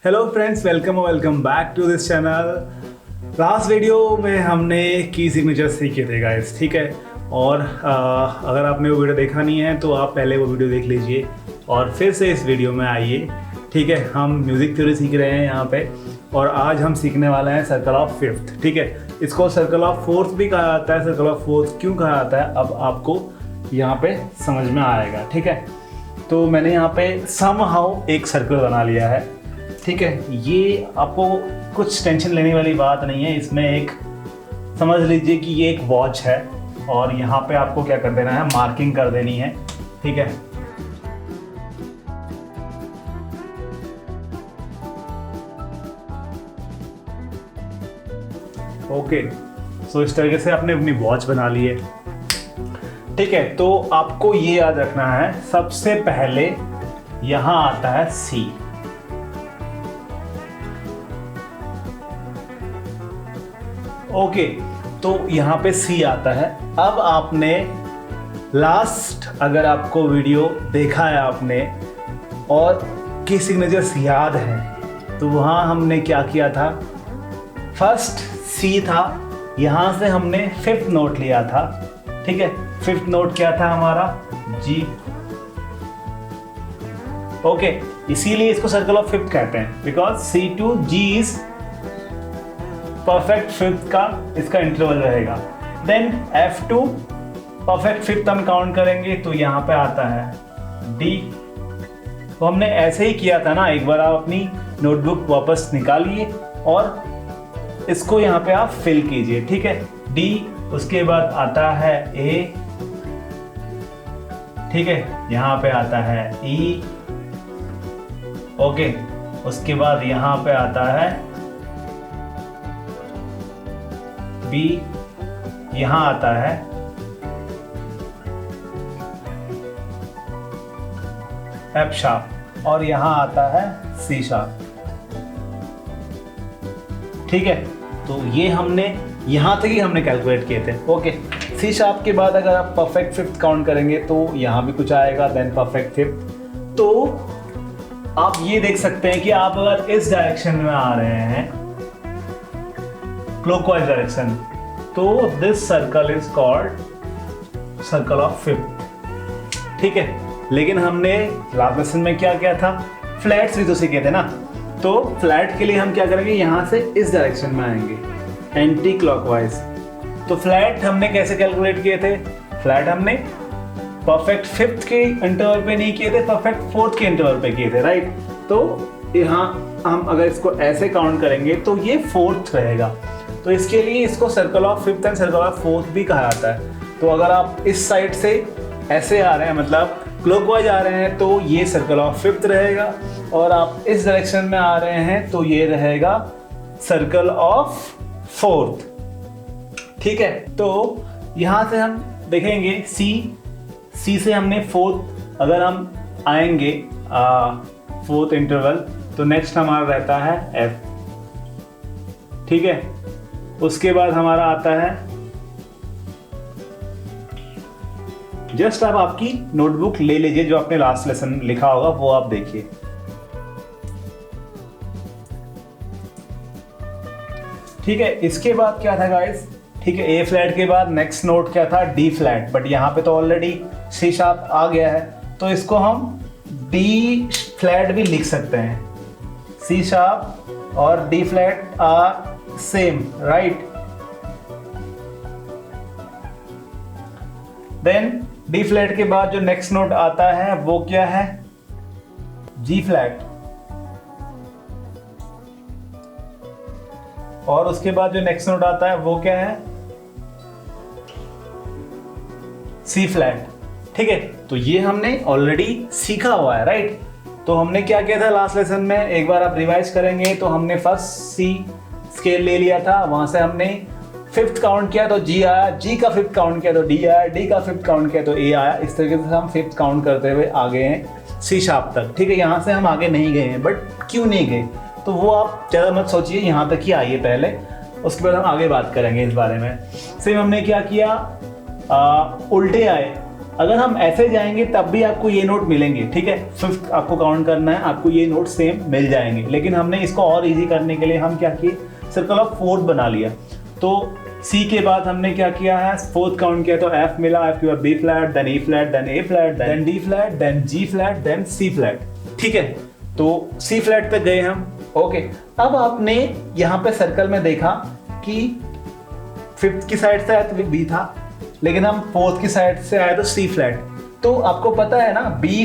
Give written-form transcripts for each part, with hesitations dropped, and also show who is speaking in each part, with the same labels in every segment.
Speaker 1: Hello friends, welcome back to this channel. Last video में हमने की सिग्नेचर सीखे थे गाइस, ठीक है। और अगर आपने वो वीडियो देखा नहीं है तो आप पहले वो वीडियो देख लीजिए और फिर से इस वीडियो में आइए, ठीक है। हम म्यूज़िक थ्योरी सीख रहे हैं यहाँ पे और आज हम सीखने वाले हैं सर्कल ऑफ फिफ्थ, ठीक है। इसको सर्कल ऑफ फोर्थ भी कहा जाता है। सर्कल ऑफ फोर्थ क्यों कहा जाता है अब आपको यहाँ पे समझ में आएगा, ठीक है। तो मैंने यहाँ पे समहाउ एक सर्कल बना लिया है, ठीक है। ये आपको कुछ टेंशन लेने वाली बात नहीं है। इसमें एक समझ लीजिए कि ये एक वॉच है और यहाँ पे आपको क्या कर देना है, मार्किंग कर देनी है, ठीक है। ओके, सो इस तरीके से आपने अपनी वॉच बना ली है, ठीक है। तो आपको ये याद रखना है, सबसे पहले यहां आता है सी। ओके, तो यहां पे सी आता है। अब आपने लास्ट अगर आपको वीडियो देखा है आपने और की सिग्नेचर्स याद है तो वहां हमने क्या किया था, फर्स्ट सी था, यहां से हमने फिफ्थ नोट लिया था, ठीक है। फिफ्थ नोट क्या था हमारा, जी। ओके, इसीलिए इसको सर्कल ऑफ फिफ्थ कहते हैं, because C to G is perfect fifth का इसका इंटरवल रहेगा। देन F2 परफेक्ट फिफ्थ हम काउंट करेंगे तो यहां पे आता है D। तो हमने ऐसे ही किया था ना, एक बार आप अपनी नोटबुक वापस निकालिए और इसको यहां पे आप फिल कीजिए, ठीक है। D, उसके बाद आता है A, ठीक है। यहां पे आता है E, ओके। उसके बाद यहां पे आता है B, यहां आता है F शार्प और यहां आता है C शार्प, ठीक है। तो ये हमने यहां तक ही हमने कैलकुलेट किए थे, ओके। सी शार्प के बाद अगर आप परफेक्ट फिफ्थ काउंट करेंगे तो यहां भी कुछ आएगा, देन परफेक्ट फिफ्थ। तो आप ये देख सकते हैं कि आप अगर इस डायरेक्शन में आ रहे हैं, क्लॉकवाइज डायरेक्शन, तो this circle is called circle of fifth, ठीक है। लेकिन हमने लास्ट लेसन में क्या किया था, फ्लैट्स भी तो सीखे थे ना। तो फ्लैट के लिए हम क्या करेंगे, यहां से इस डायरेक्शन में आएंगे, एंटी क्लॉकवाइज। तो फ्लैट हमने कैसे कैलकुलेट किए थे, फ्लैट हमने परफेक्ट फिफ्थ के इंटरवल पे नहीं किए थे, परफेक्ट फोर्थ के इंटरवल पे किए थे, राइट। तो यहाँ हम अगर इसको ऐसे काउंट करेंगे तो ये फोर्थ रहेगा। तो इसके लिए इसको circle of fifth and circle of fourth भी कहा जाता है। तो अगर आप इस साइड से ऐसे आ रहे हैं, मतलब क्लॉकवाइज आ रहे हैं, तो ये सर्कल ऑफ फिफ्थ रहेगा और आप इस डायरेक्शन में आ रहे हैं तो ये रहेगा सर्कल ऑफ फोर्थ, ठीक है। तो यहां से हम देखेंगे सी से हमने फोर्थ, अगर हम आएंगे फोर्थ इंटरवल तो नेक्स्ट हमारा रहता है F, ठीक है। उसके बाद हमारा आता है, जस्ट आप आपकी नोटबुक ले लीजिए, जो आपने लास्ट लेसन लिखा होगा वो आप देखिए, ठीक है। इसके बाद क्या था गाइस, ठीक है। ए फ्लैट के बाद नेक्स्ट नोट क्या था, डी फ्लैट, बट यहाँ पे तो ऑलरेडी सी शार्प आ गया है तो इसको हम डी फ्लैट भी लिख सकते हैं। सी शार्प और D flat are same, right. Then D flat के बाद जो नेक्स्ट नोट आता है वो क्या है, जी फ्लैट। और उसके बाद जो नेक्स्ट नोट आता है वो क्या है, सी फ्लैट, ठीक है। तो ये हमने ऑलरेडी सीखा हुआ है, राइट। तो हमने क्या किया था लास्ट लेसन में, एक बार आप रिवाइज करेंगे तो हमने फर्स्ट सी स्केल ले लिया था, वहां से हमने फिफ्थ काउंट किया तो जी आया, जी का फिफ्थ काउंट किया तो डी आया, डी का फिफ्थ काउंट किया तो ए आया। इस तरीके से हम फिफ्थ काउंट करते हुए आ गए हैं सी शार्प तक, ठीक है। यहाँ से हम आगे नहीं गए हैं, बट क्यों नहीं गए तो वो आप ज़्यादा मत सोचिए, यहाँ तक ही आइए पहले, उसके बाद हम आगे बात करेंगे इस बारे में। सेम हमने क्या किया, उल्टे आए, अगर हम ऐसे जाएंगे तब भी आपको ये नोट मिलेंगे, ठीक है। फिफ्थ आपको काउंट करना है, आपको ये नोट सेम मिल जाएंगे। लेकिन हमने इसको और इजी करने के लिए हम क्या किए, सर्कल ऑफ फोर्थ बना लिया। तो सी के बाद हमने क्या किया है, फोर्थ काउंट किया तो एफ मिला, एफ के बाद B flat, then E flat, then A flat, then D flat, then G flat, then C flat, ठीक है। तो सी फ्लैट तक गए हम, ओके। अब आपने यहाँ पे सर्कल में देखा कि फिफ्थ की साइड से आया तो बी था, लेकिन हम फोर्थ की साइड से आए तो सी फ्लैट। तो आपको पता है ना, B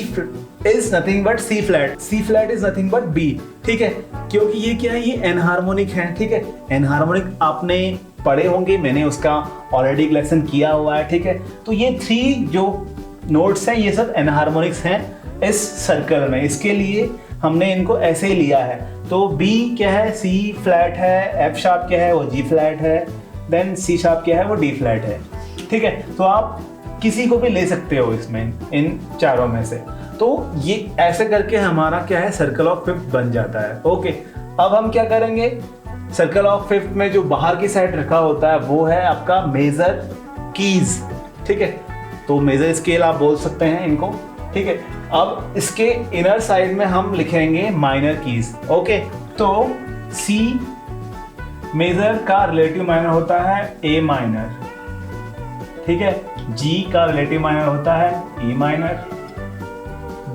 Speaker 1: is nothing but C flat, C flat is nothing but B, ठीक है। क्योंकि ये क्या है, ये एनहार्मोनिक है, ठीक है। एनहार्मोनिक आपने पढ़े होंगे, मैंने उसका ऑलरेडी एक लेसन किया हुआ है, ठीक है। तो ये 3 जो नोट्स हैं ये सब एनहार्मोनिक्स हैं इस सर्कल में, इसके लिए हमने इनको ऐसे ही लिया है। तो बी क्या है, सी फ्लैट है, एफ शार्प क्या है वो जी फ्लैट है, देन सी शार्प क्या है वो डी फ्लैट है, ठीक है। तो आप किसी को भी ले सकते हो इसमें, इन चारों में से। तो ये ऐसे करके हमारा क्या है, सर्कल ऑफ फिफ्थ बन जाता है, ओके। अब हम क्या करेंगे, सर्कल ऑफ फिफ्थ में जो बाहर की साइड रखा होता है वो है आपका मेजर कीज, ठीक है। तो मेजर स्केल आप बोल सकते हैं इनको, ठीक है। अब इसके इनर साइड में हम लिखेंगे माइनर कीज, ओके। तो सी मेजर का रिलेटिव माइनर होता है ए माइनर, ठीक है। जी का रिलेटिव माइनर होता है ई माइनर,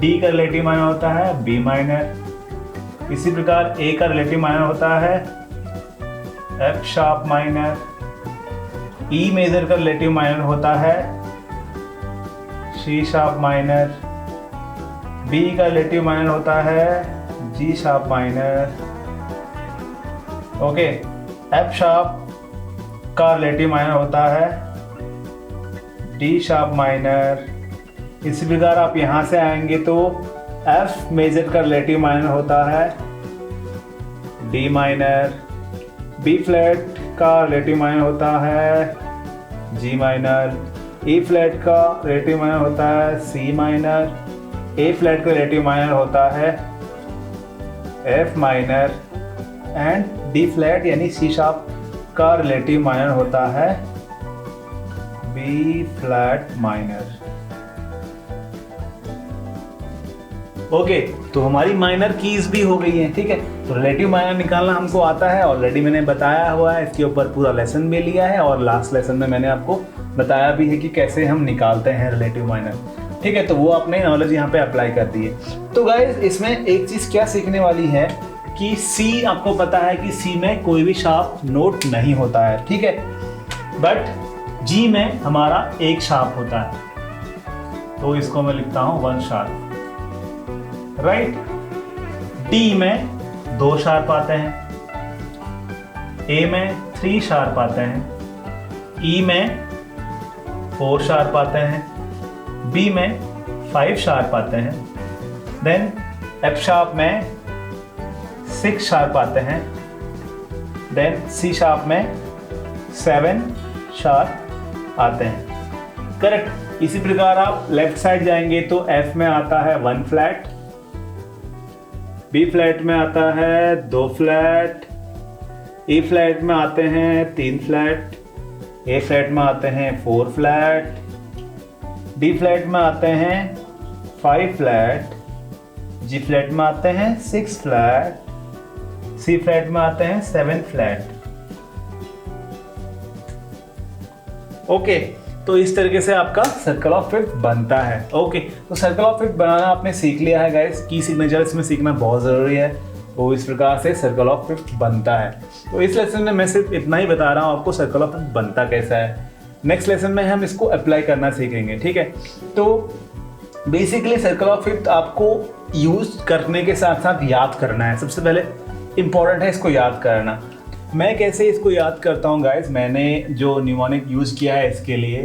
Speaker 1: डी का रिलेटिव माइनर होता है बी माइनर, इसी प्रकार ए का रिलेटिव माइनर होता है F sharp minor, E major का रिलेटिव माइनर होता है सी शार्प माइनर, बी का रिलेटिव माइनर होता है G sharp minor, okay. F sharp का रिलेटिव माइनर होता है डी शार्प माइनर। इसी प्रकार आप यहाँ से आएंगे तो एफ मेजर का रिलेटिव माइनर होता है डी माइनर, बी फ्लैट का रिलेटिव माइनर होता है जी माइनर, ई फ्लैट का रिलेटिव माइनर होता है सी माइनर, ए फ्लैट का रिलेटिव माइनर होता है F minor, and D flat यानी सी शार्प का रिलेटिव माइनर होता है बी फ्लैट माइनर, ओके। तो हमारी माइनर कीज भी हो गई हैं, ठीक है। तो रिलेटिव माइनर निकालना हमको आता है, ऑलरेडी मैंने बताया हुआ है, इसके ऊपर पूरा लेसन भी लिया है और लास्ट लेसन में मैंने आपको बताया भी है कि कैसे हम निकालते हैं रिलेटिव माइनर, ठीक है। तो वो आपने नॉलेज यहाँ पे अप्लाई कर दी है। तो गाइस इसमें एक चीज क्या सीखने वाली है कि सी, आपको पता है कि सी में कोई भी शार्प नोट नहीं होता है, ठीक है। बट जी में हमारा एक शार्प होता है, तो इसको मैं लिखता हूं 1 शार्प, राइट। डी में 2 शार्प आते हैं, ए में 3 शार्प आते हैं, ई में 4 शार्प आते हैं, बी में 5 शार्प आते हैं, देन एफ शार्प में 6 शार्प आते हैं, देन सी शार्प में 7 शार्प आते हैं, करेक्ट। इसी प्रकार आप लेफ्ट साइड जाएंगे तो एफ में आता है 1 फ्लैट, बी फ्लैट में आता है 2 फ्लैट, ई फ्लैट में आते हैं 3 फ्लैट, ए फ्लैट में आते हैं 4 फ्लैट, डी फ्लैट में आते हैं 5 फ्लैट, जी फ्लैट में आते हैं 6 फ्लैट, सी फ्लैट में आते हैं 7 फ्लैट, ओके। तो इस तरीके से आपका सर्कल ऑफ फिफ्थ बनता है, ओके। तो सर्कल ऑफ फिफ्थ बनाना आपने सीख लिया है गाइस, की सिग्नेचर इसमें सीखना बहुत ज़रूरी है। तो इस प्रकार से सर्कल ऑफ फिफ्थ बनता है। तो इस लेसन में मैं सिर्फ इतना ही बता रहा हूँ आपको सर्कल ऑफ फिफ्थ बनता कैसा है। नेक्स्ट लेसन में हम इसको अप्लाई करना सीखेंगे, ठीक है। तो बेसिकली सर्कल ऑफ फिफ्थ आपको यूज करने के साथ साथ याद करना है। सबसे पहले इंपॉर्टेंट है इसको याद करना। मैं कैसे इसको याद करता हूँ गाइस, मैंने जो न्यूमोनिक यूज़ किया है इसके लिए,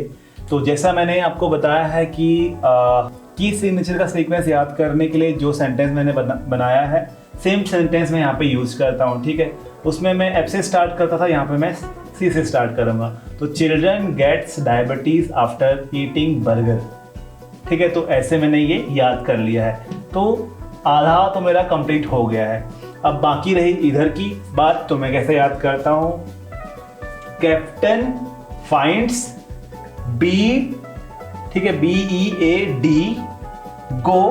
Speaker 1: तो जैसा मैंने आपको बताया है कि की सिग्नेचर का सीक्वेंस याद करने के लिए जो सेंटेंस मैंने बनाया है सेम सेंटेंस मैं यहाँ पे यूज़ करता हूँ, ठीक है। उसमें मैं एफ से स्टार्ट करता था, यहाँ पे मैं सी से स्टार्ट करूँगा। तो children gets diabetes after eating burger, ठीक है। तो ऐसे मैंने ये याद कर लिया है। तो आधा तो मेरा कंप्लीट हो गया है। अब बाकी रही इधर की बात, तो मैं कैसे याद करता हूँ। कैप्टन फाइंड्स बी, ठीक है, BEAD गो,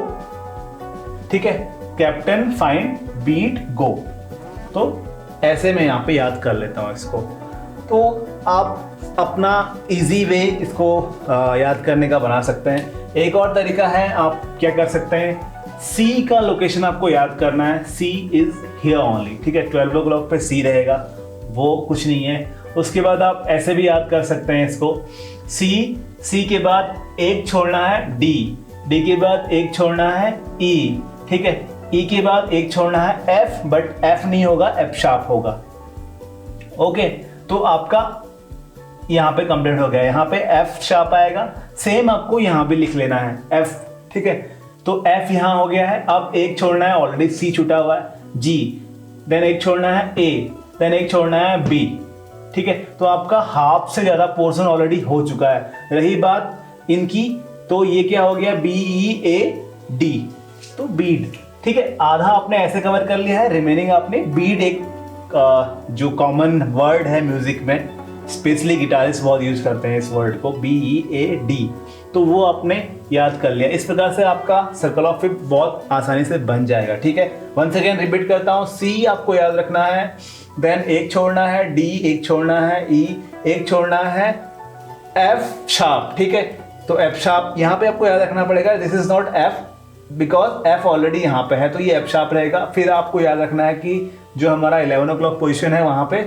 Speaker 1: ठीक है, कैप्टन फाइंड बीट गो। तो ऐसे मैं यहाँ पे याद कर लेता हूँ इसको। तो आप अपना इजी वे इसको याद करने का बना सकते हैं। एक और तरीका है, आप क्या कर सकते हैं, C का लोकेशन आपको याद करना है। C इज हियर ओनली, ठीक है, 12 o'clock पे C रहेगा, वो कुछ नहीं है। उसके बाद आप ऐसे भी याद कर सकते हैं इसको, C के बाद एक छोड़ना है D के बाद एक छोड़ना है E, ठीक है, E के बाद एक छोड़ना है F, बट F नहीं होगा, F शार्प होगा। ओके, तो आपका यहाँ पे कंप्लीट हो गया। यहाँ पे F शार्प आएगा, सेम आपको यहाँ भी लिख लेना है F, ठीक है। तो F यहाँ हो गया है। अब एक छोड़ना है, ऑलरेडी C छूटा हुआ है, G, देन एक छोड़ना है A, देन एक छोड़ना है B, ठीक है। तो आपका हाफ से ज्यादा पोर्शन ऑलरेडी हो चुका है। रही बात इनकी, तो ये क्या हो गया, BEAD, तो बीड, ठीक है, आधा आपने ऐसे कवर कर लिया है। रिमेनिंग आपने बीड, एक जो कॉमन वर्ड है म्यूजिक में, स्पेशली गिटारिस्ट बहुत यूज करते हैं इस वर्ड को, BEAD, तो वो आपने याद कर लिया। इस प्रकार से आपका सर्कल ऑफ फिफ्थ बहुत आसानी से बन जाएगा, ठीक है। वंस अगेन रिपीट करता हूँ, C आपको याद रखना है, देन एक छोड़ना है D, एक छोड़ना है E, एक छोड़ना है F शार्प, ठीक है। तो F शार्प यहाँ पे आपको याद रखना पड़ेगा, this is not F because F already यहाँ पे है, तो ये F शार्प रहेगा। फिर आपको याद रखना है कि जो हमारा 11 o'clock पोजिशन है वहाँ पे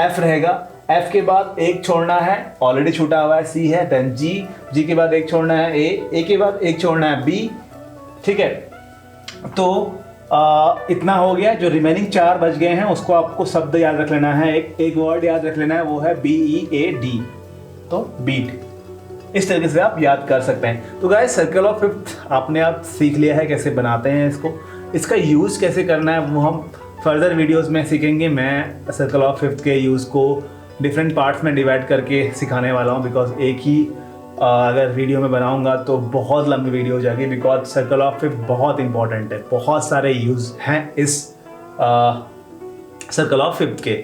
Speaker 1: F रहेगा। F के बाद एक छोड़ना है, ऑलरेडी छूटा हुआ है, C है, देन G के बाद एक छोड़ना है A के बाद एक छोड़ना है B, ठीक है। तो इतना हो गया। जो रिमेनिंग 4 बच गए हैं उसको आपको शब्द याद रख लेना है, एक वर्ड याद रख लेना है, वो है BEAD, तो बीट। इस तरीके से आप याद कर सकते हैं। तो गाइस, सर्कल ऑफ फिफ्थ आपने आप सीख लिया है कैसे बनाते हैं इसको। इसका यूज़ कैसे करना है वो हम फर्दर वीडियोस में सीखेंगे। मैं सर्कल ऑफ फिफ्थ के यूज़ को डिफरेंट पार्ट्स में डिवाइड करके सिखाने वाला हूँ, बिकॉज एक ही अगर वीडियो में बनाऊंगा तो बहुत लंबी वीडियो हो जाएगी, बिकॉज सर्कल ऑफ फिफ्थ बहुत इंपॉर्टेंट है। बहुत सारे यूज़ हैं इस सर्कल ऑफ फिफ्थ के,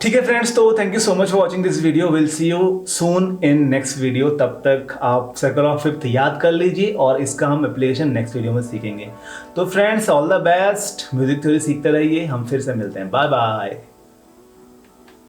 Speaker 1: ठीक है फ्रेंड्स। तो thank you so much for watching this video, will see you soon in next video. तब तक आप सर्कल ऑफ फिफ्थ याद कर लीजिए और इसका हम एप्लीकेशन नेक्स्ट वीडियो में सीखेंगे। तो friends, all the best, music theory सीखते रहिए। हम फिर से मिलते हैं, बाय बाय।